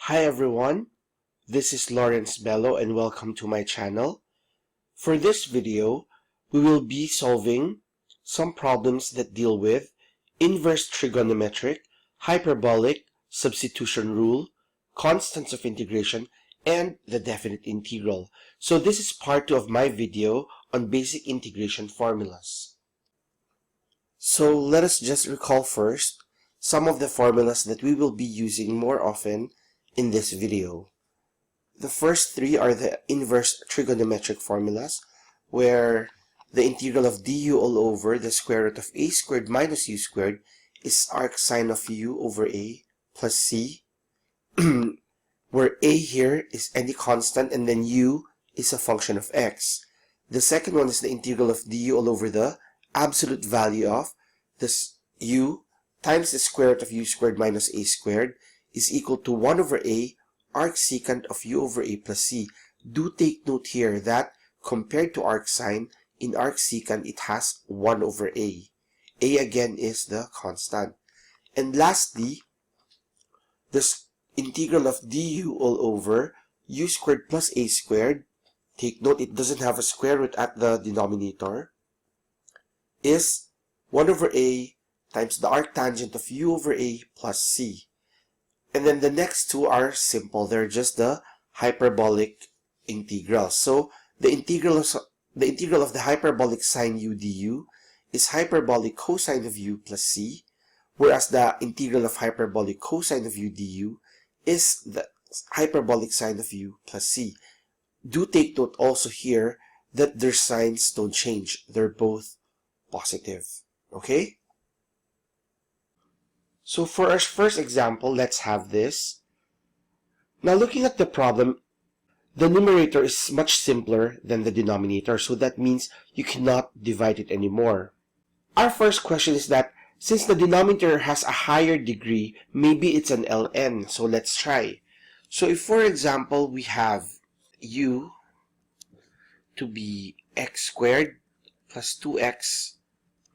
Hi everyone, this is Lawrence Bello and welcome to my channel. For this video, we will be solving some problems that deal with inverse trigonometric, hyperbolic, substitution rule, constants of integration, and the definite integral. So this is part 2 of my video on basic integration formulas. So let us just recall first some of the formulas that we will be using more often in this video. The first three are the inverse trigonometric formulas, where the integral of du all over the square root of a squared minus u squared is arc sine of u over a plus c, where a here is any constant and then u is a function of x. The second one is the integral of du all over the absolute value of this u times the square root of u squared minus a squared is equal to 1 over a arc secant of u over a plus c. Do take note here that compared to arc sine, in arc secant it has 1 over a. A again is the constant. And lastly, this integral of du all over u squared plus a squared, take note it doesn't have a square root at the denominator, is 1 over a times the arctangent of u over a plus c. And then the next two are simple. They're just the hyperbolic integrals. So the integral of the hyperbolic sine u du is hyperbolic cosine of u plus c, whereas the integral of hyperbolic cosine of u du is the hyperbolic sine of u plus c. Do take note also here that their signs don't change. They're both positive. Okay? So for our first example, let's have this. Now looking at the problem, the numerator is much simpler than the denominator, so that means you cannot divide it anymore. Our first question is that since the denominator has a higher degree, maybe it's an ln, so let's try. So if for example we have u to be x squared plus 2x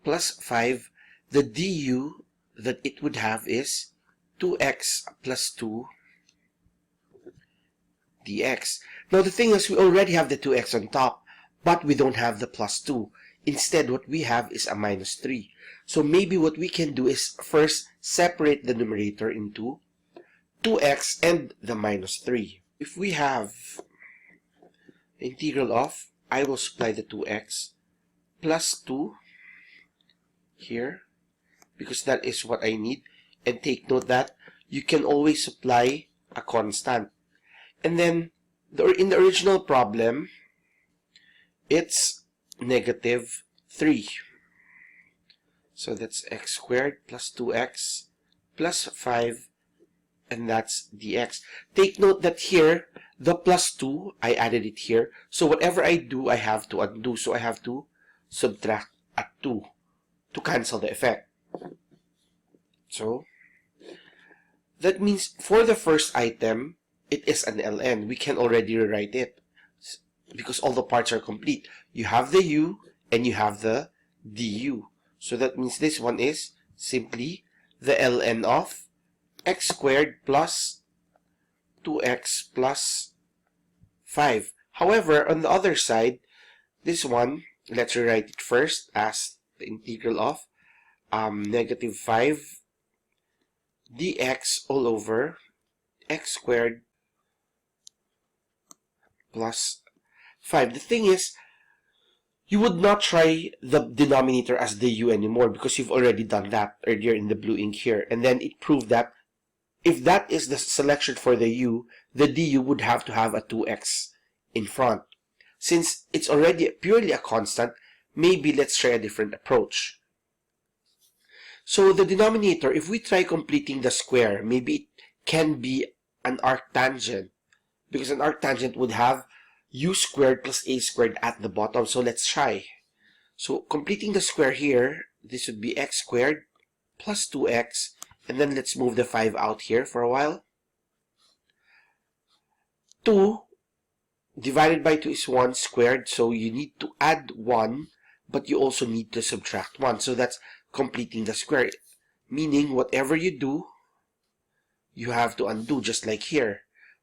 plus 5, the du that it would have is 2x plus 2 dx. Now the thing is, we already have the 2x on top, but we don't have the plus 2. Instead, what we have is a minus 3. So maybe what we can do is first separate the numerator into 2x and the minus 3. If we have the integral of, I will supply the 2x plus 2 here, because that is what I need. And take note that you can always supply a constant. And then in the original problem, it's negative 3. So that's x squared plus 2x plus 5, and that's dx. Take note that here, the plus 2, I added it here. So whatever I do, I have to undo. So I have to subtract a 2 to cancel the effect. So that means for the first item, it is an ln. We can already rewrite it because all the parts are complete. You have the u and you have the du. So that means this one is simply the ln of x squared plus 2x plus 5. However, on the other side, this one, let's rewrite it first as the integral of negative 5 dx all over x squared plus 5. The thing is, you would not try the denominator as the u anymore because you've already done that earlier in the blue ink here. And then it proved that if that is the selection for the u, the du would have to have a 2x in front. Since it's already purely a constant, maybe let's try a different approach. So the denominator, if we try completing the square, maybe it can be an arctangent, because an arctangent would have u squared plus a squared at the bottom. So let's try. So completing the square here, this would be x squared plus 2x, and then let's move the 5 out here for a while. 2 divided by 2 is 1 squared, so you need to add 1, but you also need to subtract 1. So that's completing the square, meaning whatever you do, you have to undo, just like here.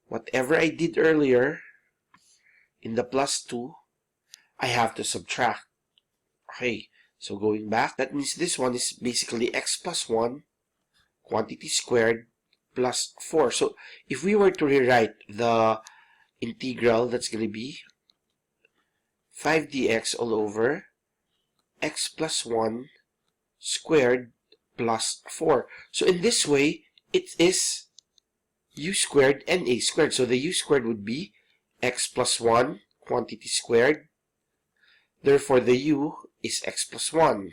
Whatever I did earlier in the plus 2, I have to subtract. Okay, so going back, that means this one is basically x plus 1 quantity squared plus 4. So if we were to rewrite the integral, that's going to be 5 dx all over x plus 1 squared plus 4. So in this way, it is u squared and a squared. So the u squared would be x plus 1 quantity squared. Therefore, the u is x plus 1.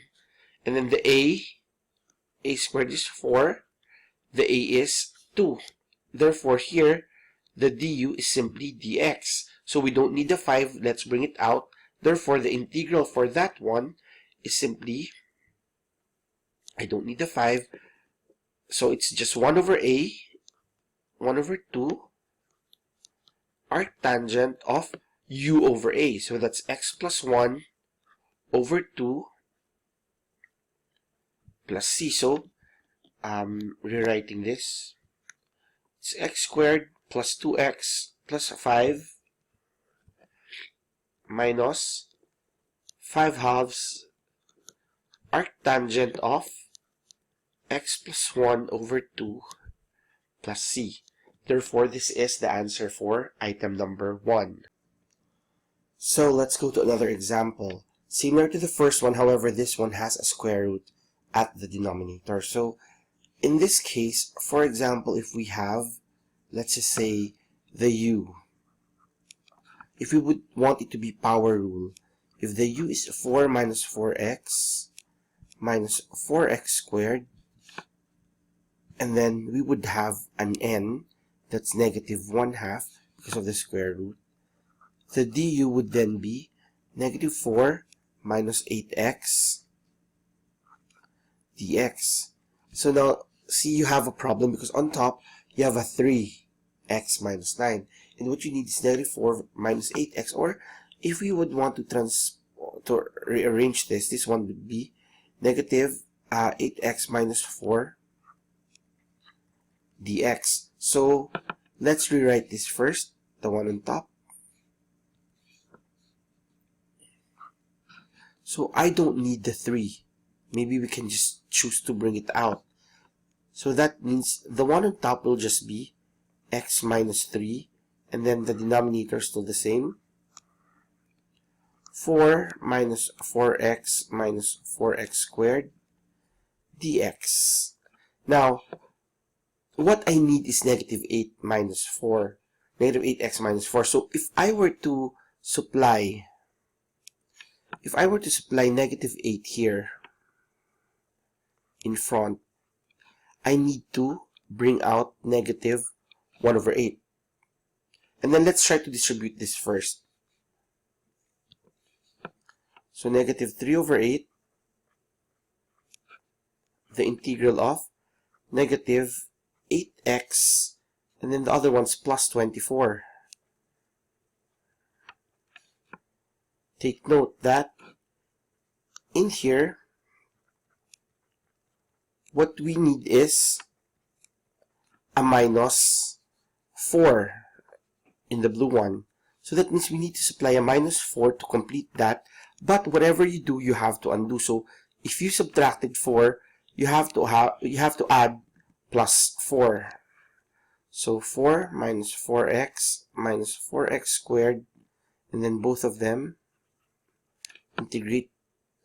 And then the a squared is 4. The a is 2. Therefore, here, the du is simply dx. So we don't need the 5. Let's bring it out. Therefore, the integral for that one is simply, I don't need the 5. So it's just 1 over a, 1 over 2, arctangent of u over a. So that's x plus 1 over 2 plus c. So, rewriting this, it's x squared plus 2x plus 5 minus 5 halves arctangent of x plus 1 over 2 plus c. Therefore, this is the answer for item number 1. So let's go to another example. Similar to the first one, however, this one has a square root at the denominator. So in this case, for example, if we have, let's just say, the u. If we would want it to be power rule, if the u is 4 minus 4x minus 4x squared, and then we would have an n that's negative 1/2 because of the square root. The du would then be negative 4 minus 8x dx. So now, see, you have a problem because on top, you have a 3x minus 9. And what you need is negative 4 minus 8x. Or, if we would want to rearrange this, this one would be negative 8x minus 4 dx. So, let's rewrite this first, the one on top. So, I don't need the 3. Maybe we can just choose to bring it out. So that means the one on top will just be x minus 3, and then the denominator is still the same. 4 minus 4x minus 4x squared dx. Now, what I need is negative 8 minus 4, negative 8x minus 4. So if I were to supply negative 8 here in front, I need to bring out negative 1 over 8. And then let's try to distribute this first. So negative 3 over 8, the integral of negative 8x, and then the other one's plus 24. Take note that in here, what we need is a minus 4 in the blue one. So that means we need to supply a minus 4 to complete that. But whatever you do, you have to undo. So if you subtracted 4, you have to add plus 4. So 4 minus 4x minus 4x squared, and then both of them integrate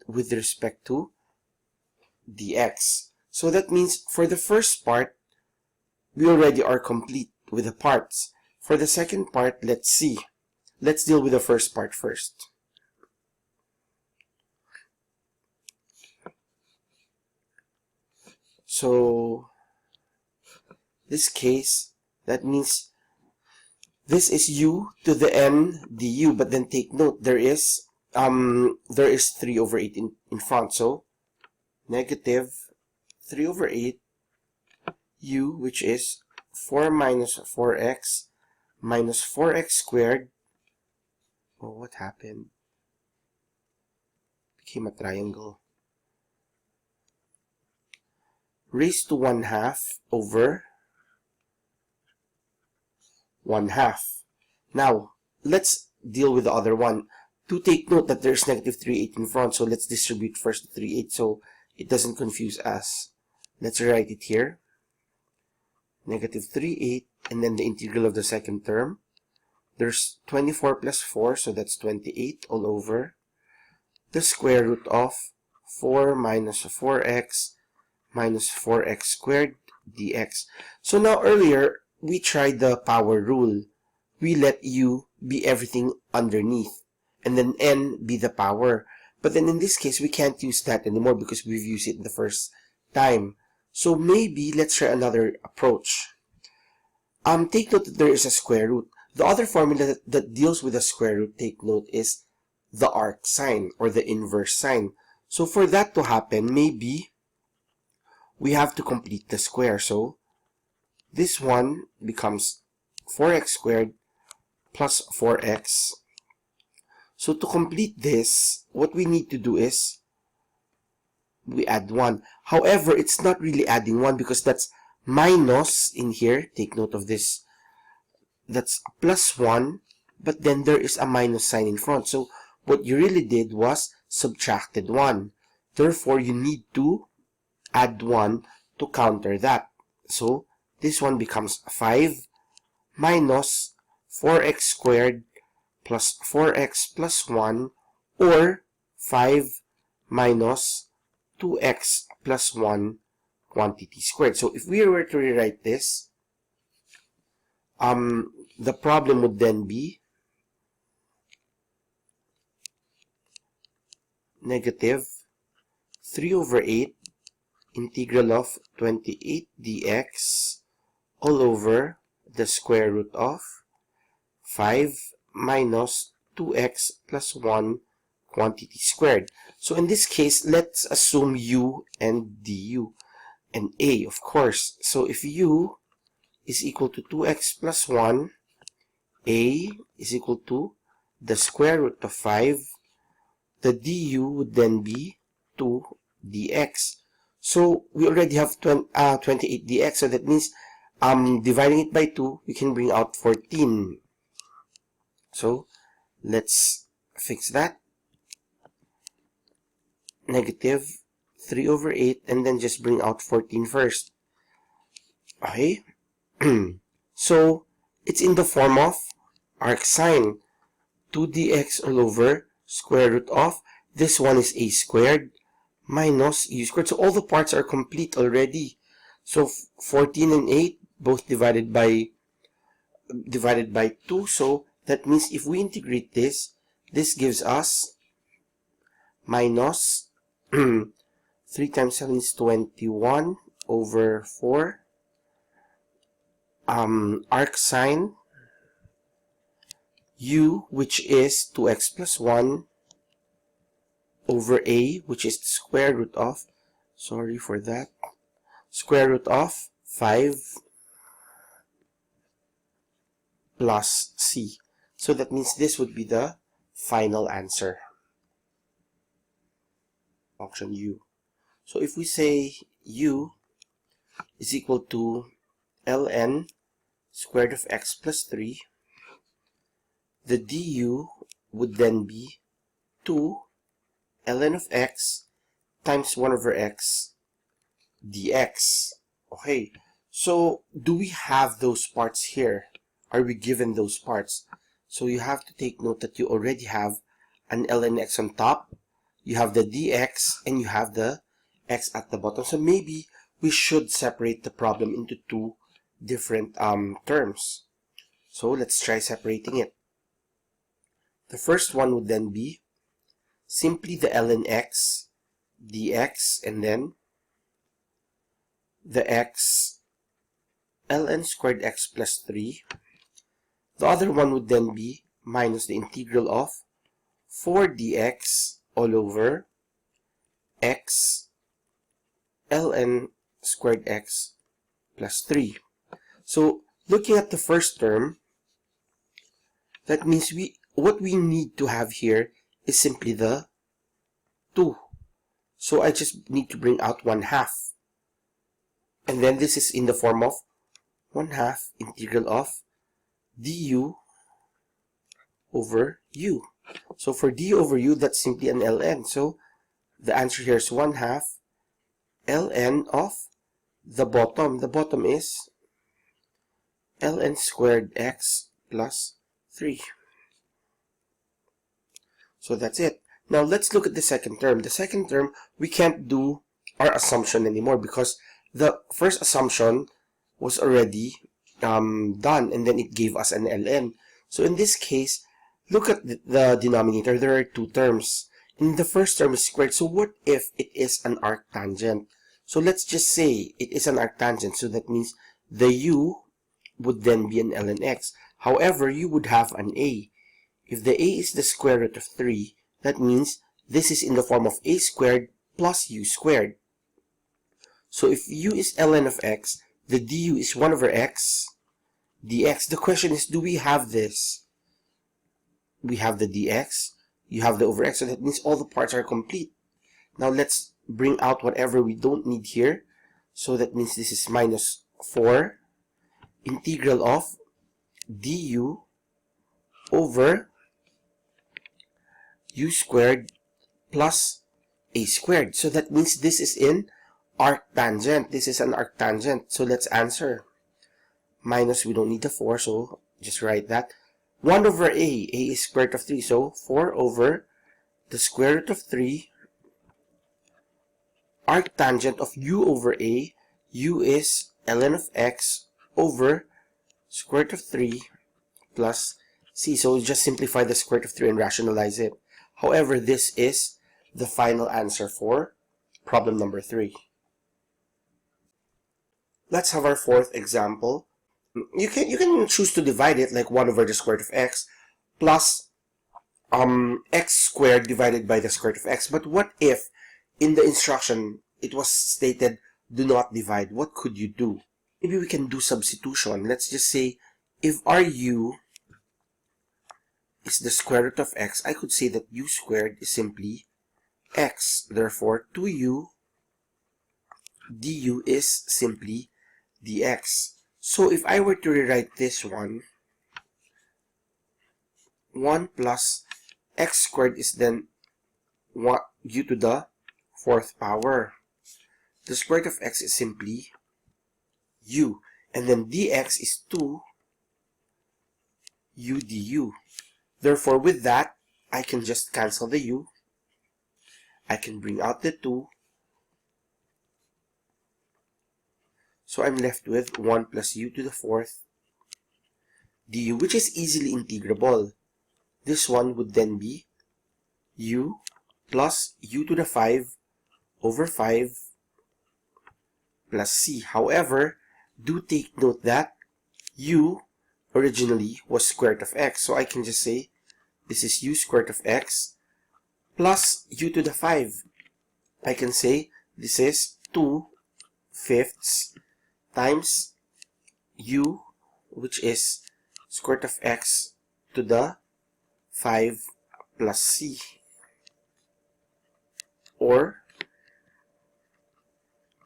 with respect to dx. So that means for the first part, we already are complete with the parts. For the second part, let's see. Let's deal with the first part first. So, this case, that means this is u to the n du, but then take note, there is 3 over 8 in front. So, negative 3 over 8 u, which is 4 minus 4x minus 4x squared. Oh, what happened? Became a triangle. Raised to 1/2 over 1/2. Now, let's deal with the other one. To take note that there's negative 3/8 in front, so let's distribute first the 3/8 so it doesn't confuse us. Let's write it here. Negative 3/8, and then the integral of the second term. There's 24 plus 4, so that's 28 all over the square root of 4 minus 4x minus 4x squared dx. So now earlier, we tried the power rule. We let u be everything underneath, and then n be the power. But then in this case, we can't use that anymore because we've used it the first time. So maybe let's try another approach. Take note that there is a square root. The other formula that deals with a square root, take note, is the arc sign or the inverse sign. So for that to happen, maybe we have to complete the square. So this one becomes 4x squared plus 4x. So to complete this, what we need to do is we add 1. However, it's not really adding 1 because that's minus in here. Take note of this. That's plus 1, but then there is a minus sign in front. So what you really did was subtracted 1. Therefore, you need to add 1 to counter that. So this one becomes 5 minus 4x squared plus 4x plus 1, or 5 minus 2x plus 1 quantity squared. So if we were to rewrite this, the problem would then be negative 3 over 8 integral of 28 dx all over the square root of 5 minus 2x plus 1 quantity squared. So in this case, let's assume u and du and a, of course. So if u is equal to 2x plus 1, a is equal to the square root of 5, the du would then be 2 dx. So we already have 28 dx, so that means dividing it by 2, we can bring out 14. So let's fix that. Negative 3 over 8, and then just bring out 14 first. Okay. So it's in the form of arc sign. 2 dx all over square root of, this one is a squared minus u squared. So all the parts are complete already. So 14 and 8 both divided by 2. So that means if we integrate this, this gives us minus 3 times 7 is 21 over 4. Arc sign u, which is 2x plus 1, over a, which is the square root of, sorry for that, square root of 5 plus c. So that means this would be the final answer. Function u. So if we say u is equal to ln squared of x plus 3, the du would then be 2 ln of x times 1 over x dx. Okay, so do we have those parts here? Are we given those parts? So you have to take note that you already have an ln x on top, you have the dx, and you have the x at the bottom. So maybe we should separate the problem into two different terms. So let's try separating it. The first one would then be simply the ln x dx, and then the x ln squared x plus 3. The other one would then be minus the integral of 4 dx all over x ln squared x plus 3. So looking at the first term, that means what we need to have here is simply the 2. So I just need to bring out 1/2. And then this is in the form of 1/2 integral of du over u. So for du over u, that's simply an ln. So the answer here is 1/2 ln of the bottom. The bottom is ln squared x plus 3. So that's it. Now let's look at the second term. The second term, we can't do our assumption anymore because the first assumption was already done, and then it gave us an ln. So in this case, look at the denominator. There are two terms. And the first term is squared. So what if it is an arctangent? So let's just say it is an arctangent. So that means the u would then be an ln x. However, you would have an a. If the a is the square root of 3, that means this is in the form of a squared plus u squared. So if u is ln of x, the du is 1 over x dx. The question is, do we have this? We have the dx, you have the over x, so that means all the parts are complete. Now let's bring out whatever we don't need here. So that means this is minus 4 integral of du over u squared plus a squared. So that means this is in arctangent. This is an arctangent. So let's answer. Minus, we don't need the 4, so just write that. 1 over a is square root of 3. So 4 over the square root of 3 arctangent of u over a. U is ln of x over square root of 3 plus c. So just simplify the square root of 3 and rationalize it. However, this is the final answer for problem number 3. Let's have our fourth example. You can choose to divide it like 1 over the square root of x plus x squared divided by the square root of x. But what if in the instruction it was stated do not divide? What could you do? Maybe we can do substitution. Let's just say if our u is the square root of x, I could say that u squared is simply x. Therefore, 2u du is simply dx. So if I were to rewrite this one, 1 plus x squared is then u to the 4th power. The square root of x is simply u. And then dx is 2 u du. Therefore, with that, I can just cancel the u. I can bring out the 2. So I'm left with 1 plus u to the 4th du, which is easily integrable. This one would then be u plus u to the 5 over 5 plus c. However, do take note that u originally was square root of x. So I can just say this is u square root of x plus u to the 5. I can say this is 2/5 times u, which is square root of x to the 5 plus c. Or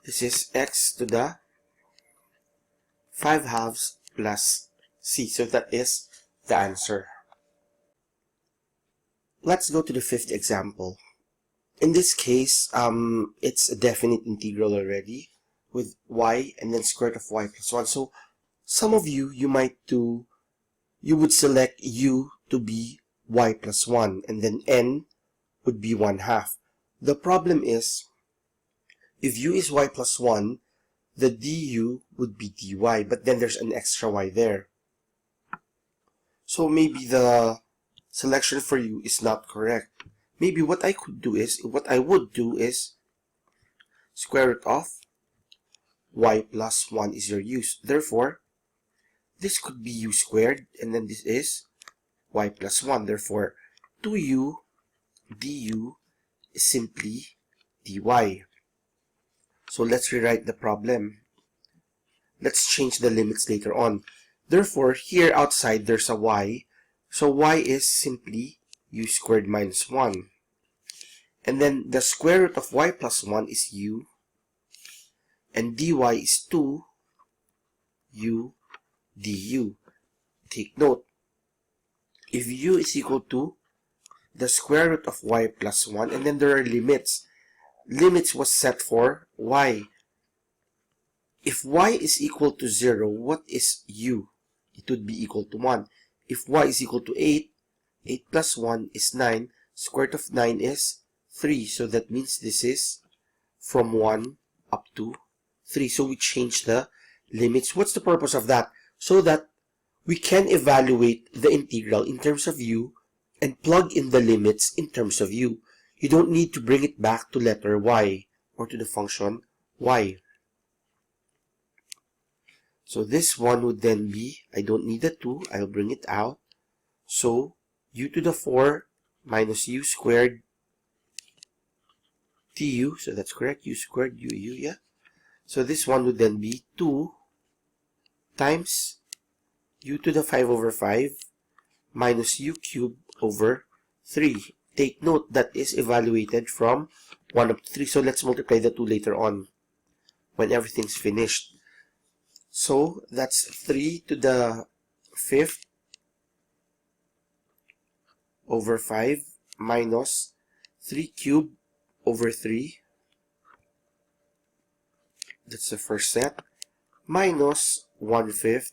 this is x to the 5/2 plus c. So that is the answer. Let's go to the fifth example. In this case, it's a definite integral already with y and then square root of y plus 1. So some of you would select u to be y plus 1 and then n would be 1/2. The problem is, if u is y plus 1, the du would be dy, but then there's an extra y there. So maybe the selection for you is not correct. Maybe what I would do is square root of y plus 1 is your u. Therefore, this could be u squared, and then this is y plus 1. Therefore, 2u du is simply dy. So let's rewrite the problem. Let's change the limits later on. Therefore, here outside there's a y. So y is simply u squared minus 1. And then the square root of y plus 1 is u. And dy is 2 u du. take note, if u is equal to the square root of y plus 1, and then there are limits. Limits was set for y. If y is equal to 0, what is u? It would be equal to 1. If y is equal to 8, 8 plus 1 is 9. Square root of 9 is 3. So that means this is from 1 up to 3. So we change the limits. What's the purpose of that? So that we can evaluate the integral in terms of u and plug in the limits in terms of u. You don't need to bring it back to letter y or to the function y. So this one would then be, I don't need the 2, I'll bring it out. So u to the 4 minus u squared tu, so that's correct, u squared u, yeah. So this one would then be 2 times u to the 5 over 5 minus u cubed over 3. Take note that is evaluated from 1 up to 3. So let's multiply the 2 later on when everything's finished. So that's 3 to the 5th over 5 minus 3 cubed over 3. That's the first set. Minus 1/5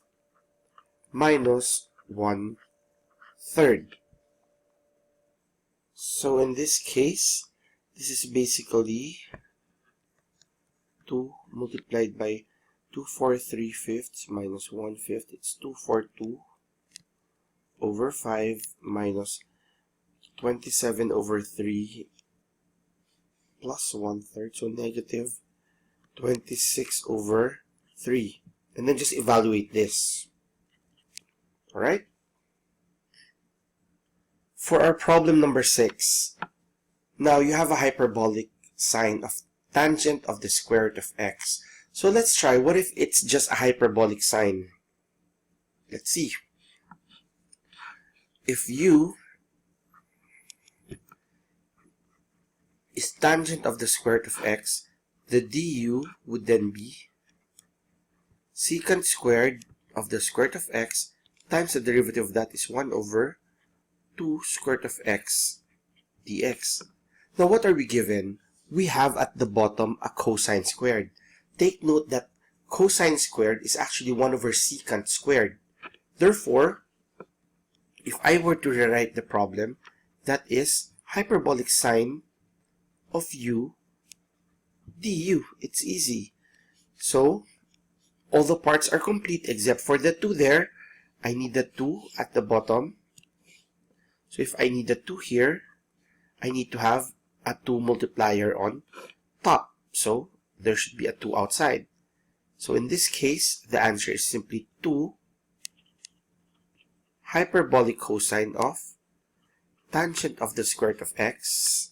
minus 1/3. So in this case, this is basically 2 multiplied by 2 4 3/5 minus 1/5. It's 2 4 2 over 5 minus 27 over 3 plus 1/3. So negative 26 over 3. And then just evaluate this. Alright? For our problem number 6, now you have a hyperbolic sign of tangent of the square root of x. So let's try, what if it's just a hyperbolic sign? Let's see. If u is tangent of the square root of x, the du would then be secant squared of the square root of x times the derivative of that is 1 over 2 square root of x dx. Now what are we given? We have at the bottom a cosine squared. Take note that cosine squared is actually 1 over secant squared. Therefore, if I were to rewrite the problem, that is hyperbolic sign of u du. It's easy. So, all the parts are complete except for the 2 there. I need the 2 at the bottom. So if I need the 2 here, I need to have a 2 multiplier on top. So there should be a 2 outside. So in this case, the answer is simply 2 hyperbolic cosine of tangent of the square root of x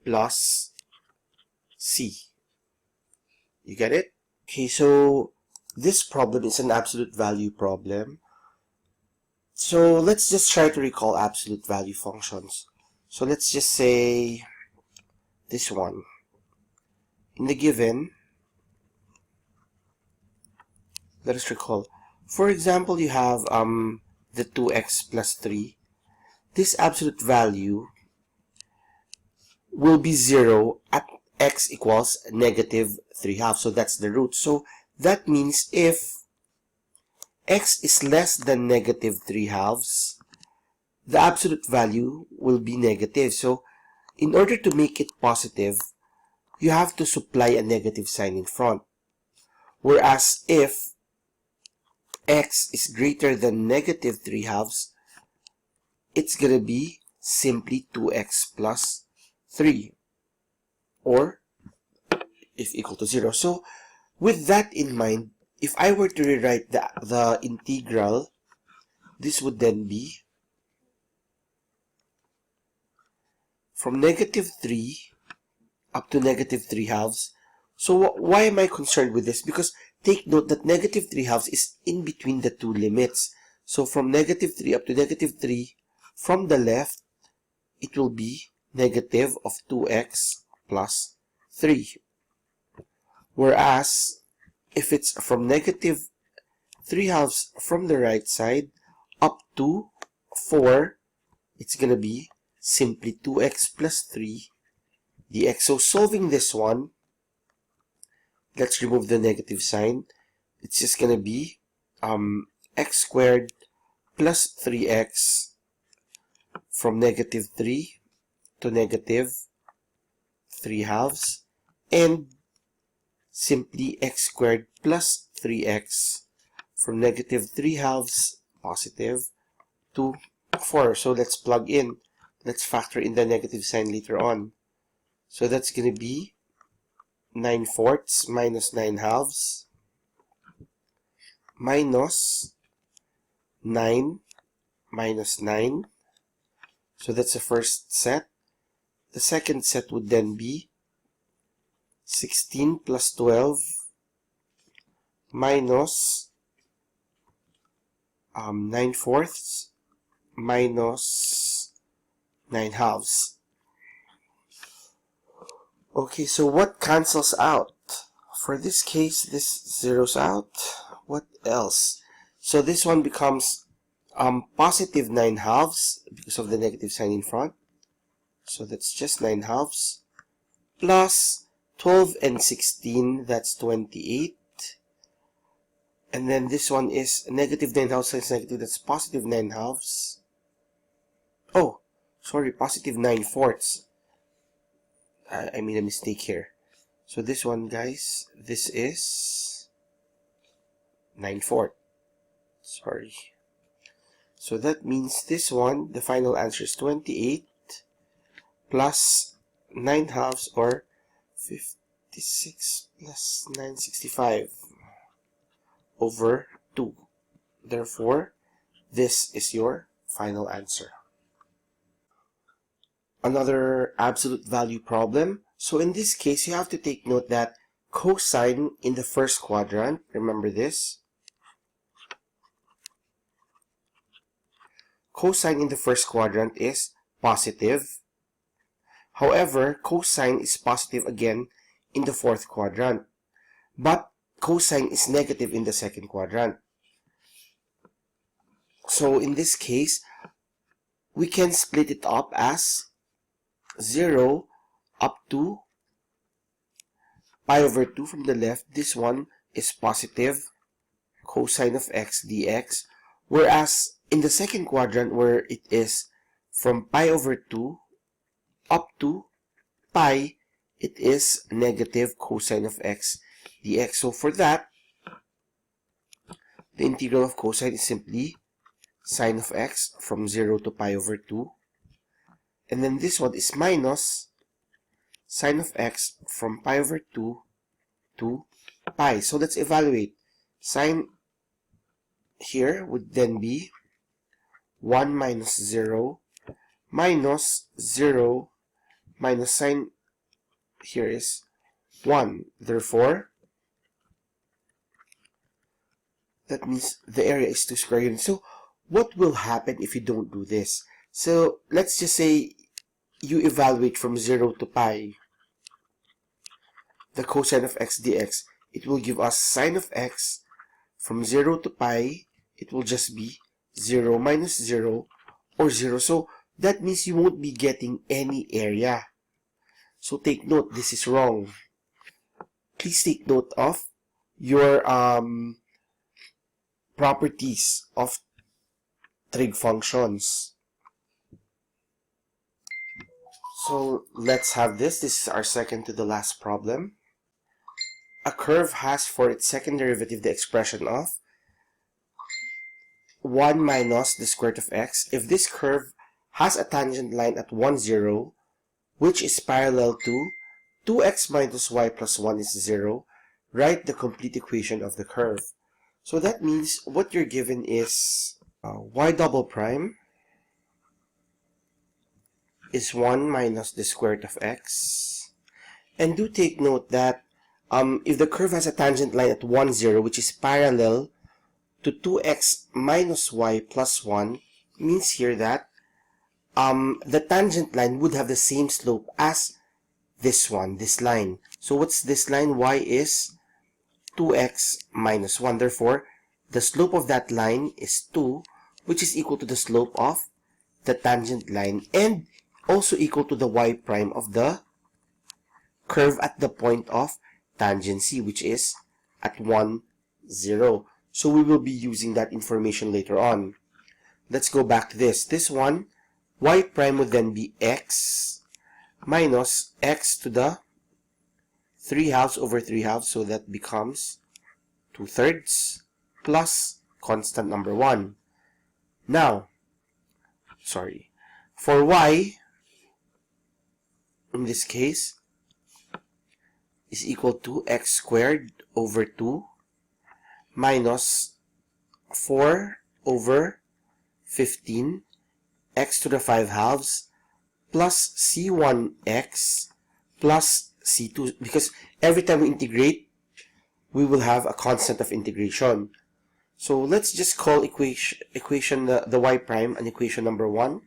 plus c. You get it? Okay, so this problem is an absolute value problem. So let's just try to recall absolute value functions. So let's just say this one. In the given, let us recall. For example, you have the 2x plus 3. This absolute value will be 0 at x equals negative 3/2. So that's the root. So that means if x is less than negative 3/2, the absolute value will be negative. So in order to make it positive, you have to supply a negative sign in front. Whereas if x is greater than negative 3/2, it's going to be simply 2x plus 3. Or if equal to 0. So with that in mind, if I were to rewrite the integral, this would then be from negative 3 up to negative 3/2. So why am I concerned with this? Because take note that negative 3/2 is in between the two limits. So from negative 3 up to negative 3, from the left, it will be negative of 2x plus 3. Whereas, if it's from negative 3 halves from the right side up to 4, it's going to be simply 2x plus 3 dx. So solving this one, let's remove the negative sign. It's just going to be x squared plus 3x from negative 3 to negative 3 halves, and simply x squared plus 3x from negative 3 halves positive to 4. So let's plug in. Let's factor in the negative sign later on. So that's going to be 9/4 minus 9 halves minus 9 minus 9. So that's the first set. The second set would then be 16 plus 12 minus 9/4 minus 9 halves. Okay, so what cancels out? For this case, this zeroes out. What else? So this one becomes positive 9 halves because of the negative sign in front. So that's just 9 halves. Plus 12 and 16, that's 28. And then this one is negative 9 halves times negative, that's positive 9 halves. Oh, sorry, positive 9/4. I made a mistake here. So this one, guys, this is 9/4. Sorry. So that means this one, the final answer is 28 plus 9 halves, or 56 plus 9, 65 over 2. Therefore, this is your final answer. Another absolute value problem. So in this case, you have to take note that cosine in the first quadrant, remember this, cosine in the first quadrant is positive. However, cosine is positive again in the fourth quadrant, but cosine is negative in the second quadrant. So in this case, we can split it up as 0 up to pi over 2 from the left. This one is positive cosine of x dx, whereas in the second quadrant, where it is from pi over 2 up to pi, it is negative cosine of x dx. So for that, the integral of cosine is simply sine of x from 0 to pi over 2. And then this one is minus sine of x from pi over 2 to pi. So let's evaluate. Sine here would then be 1 minus 0 minus 0 minus sine here is 1. Therefore, that means the area is 2 square units. So what will happen if you don't do this? So let's just say you evaluate from 0 to pi the cosine of x dx. It will give us sine of x from 0 to pi. It will just be 0 minus 0 or 0. So that means you won't be getting any area. So take note, this is wrong. Please take note of your properties of trig functions. So let's have this. This is our second to the last problem. A curve has for its second derivative the expression of 1 minus the square root of x. If this curve has a tangent line at 1, 0, which is parallel to 2x minus y plus 1 is 0, write the complete equation of the curve. So that means what you're given is y double prime is 1 minus the square root of x. And do take note that if the curve has a tangent line at 1, 0, which is parallel to 2x minus y plus 1, means here that the tangent line would have the same slope as this one, this line. So what's this line? Y is 2x minus 1. Therefore, the slope of that line is 2, which is equal to the slope of the tangent line and also equal to the y prime of the curve at the point of tangency, which is at 1, 0. So we will be using that information later on. Let's go back to this. This one, y prime would then be x minus x to the 3 halves over 3 halves, so that becomes 2/3 plus constant number 1. Now, for y, in this case, is equal to x squared over 2 minus 4 over 15 x to the 5 halves plus c1x plus c2, because every time we integrate, we will have a constant of integration. So let's just call equation the y prime an equation number 1,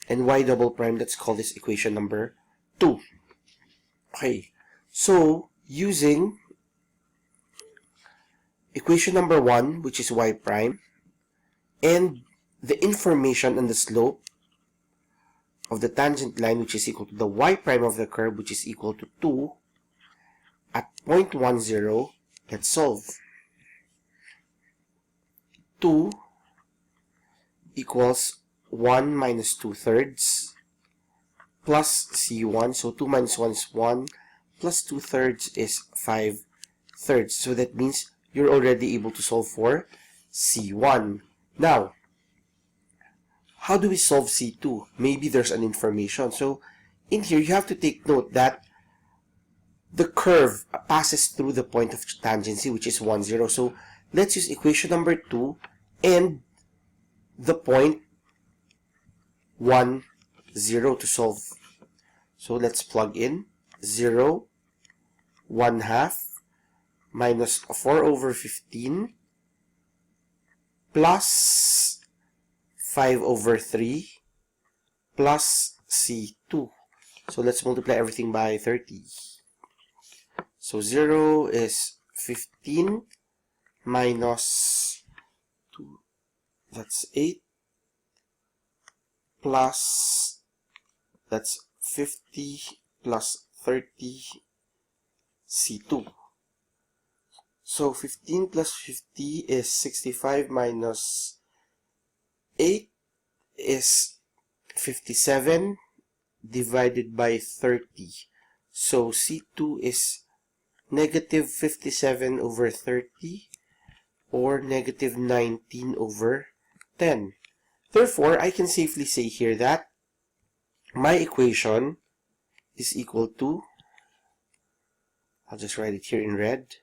and y double prime, let's call this equation number 2. Okay, so using equation number 1, which is y prime, and the information and the slope of the tangent line, which is equal to the y prime of the curve, which is equal to 2, at point 1, 0, let's solve. 2 equals 1 minus 2/3 plus c1. So 2 minus 1 is 1 plus 2/3 is 5/3. So that means you're already able to solve for c1. Now, how do we solve c2? Maybe there's an information. So in here, you have to take note that the curve passes through the point of tangency, which is 1, 0. So let's use equation number 2 and the point 1, 0 to solve. So let's plug in 0, 1/2 minus 4 over 15 plus 5 over 3 plus c2. So let's multiply everything by 30. So 0 is 15 minus 2, that's 8, plus, that's 50 plus 30 c2. So 15 plus 50 is 65 minus 8 is 57 divided by 30. So c2 is negative 57 over 30 or negative 19 over 10. Therefore, I can safely say here that my equation is equal to, I'll just write it here in red,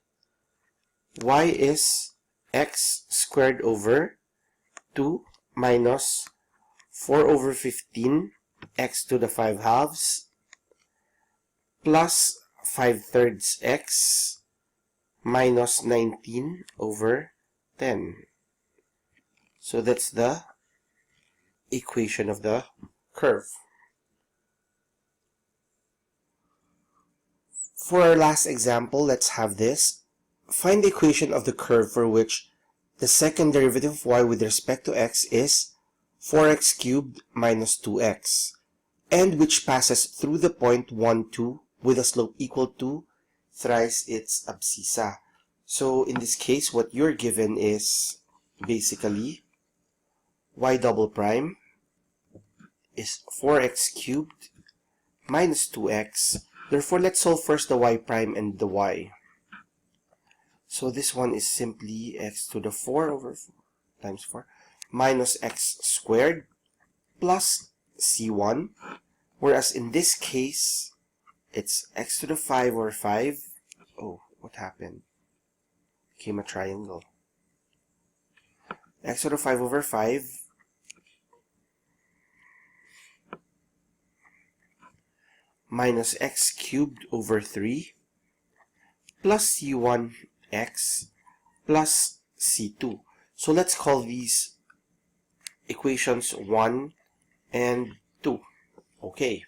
y is x squared over 2 minus 4 over 15 x to the 5 halves plus 5/3 x minus 19 over 10. So that's the equation of the curve. For our last example, let's have this. Find the equation of the curve for which the second derivative of y with respect to x is 4x cubed minus 2x, and which passes through the point 1, 2 with a slope equal to thrice its abscissa. So in this case, what you're given is basically y double prime is 4x cubed minus 2x. Therefore, let's solve first the y prime and the y. So this one is simply x to the 4 over 4 times 4 minus x squared plus c1. Whereas in this case, it's x to the 5 over 5. Oh, what happened? Became a triangle. X to the 5 over 5 minus x cubed over 3 plus c1x plus c2. So let's call these equations 1 and 2. Okay.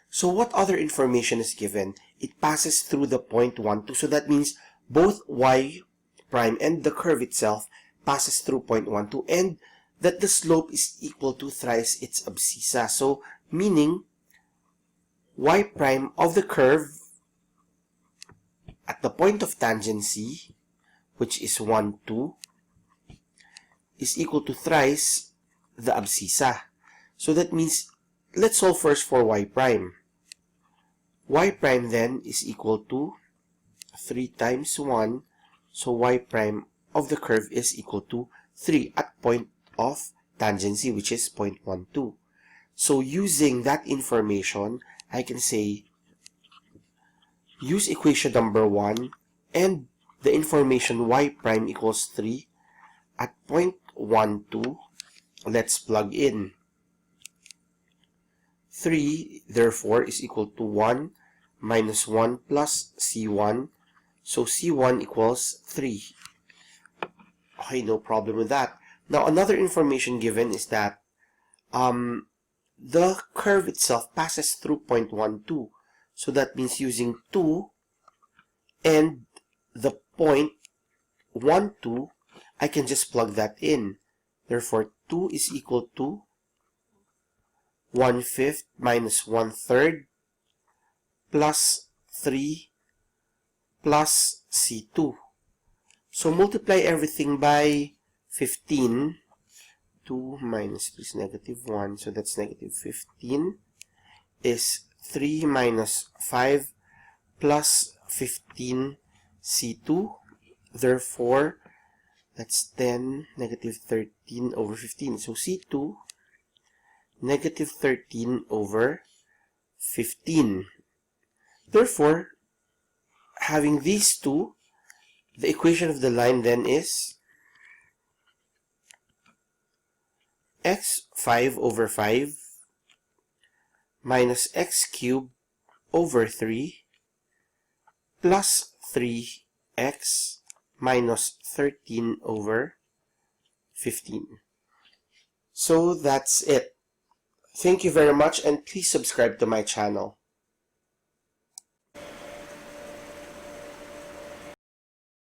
So what other information is given? It passes through the point 1, 2. So that means both y prime and the curve itself passes through point 1, 2, and that the slope is equal to thrice its abscissa. So, meaning, y prime of the curve at the point of tangency, which is 1, 2, is equal to thrice the abscissa. So that means, let's solve first for y prime. Y prime then is equal to 3 times 1, so y prime of the curve is equal to 3 at point of tangency, which is 0.12. So using that information, I can say, use equation number 1 and the information y prime equals 3 at 0.12. Let's plug in. 3, therefore, is equal to 1 minus 1 plus C1. So C1 equals 3. Okay, no problem with that. Now, another information given is that the curve itself passes through 0.12. So that means using 2 and the point 1, 2, I can just plug that in. Therefore, 2 is equal to 1/5 minus 1/3 plus 3 plus C2. So multiply everything by 15. 2 minus 3 is negative 1, so that's negative 15, is 3 minus 5 plus 15 C2. Therefore, that's 10, negative 13 over 15. So C2, negative 13 over 15. Therefore, having these two, the equation of the line then is x 5 over 5 minus x cubed over 3 plus 3x minus 13 over 15. So that's it. Thank you very much, and please subscribe to my channel.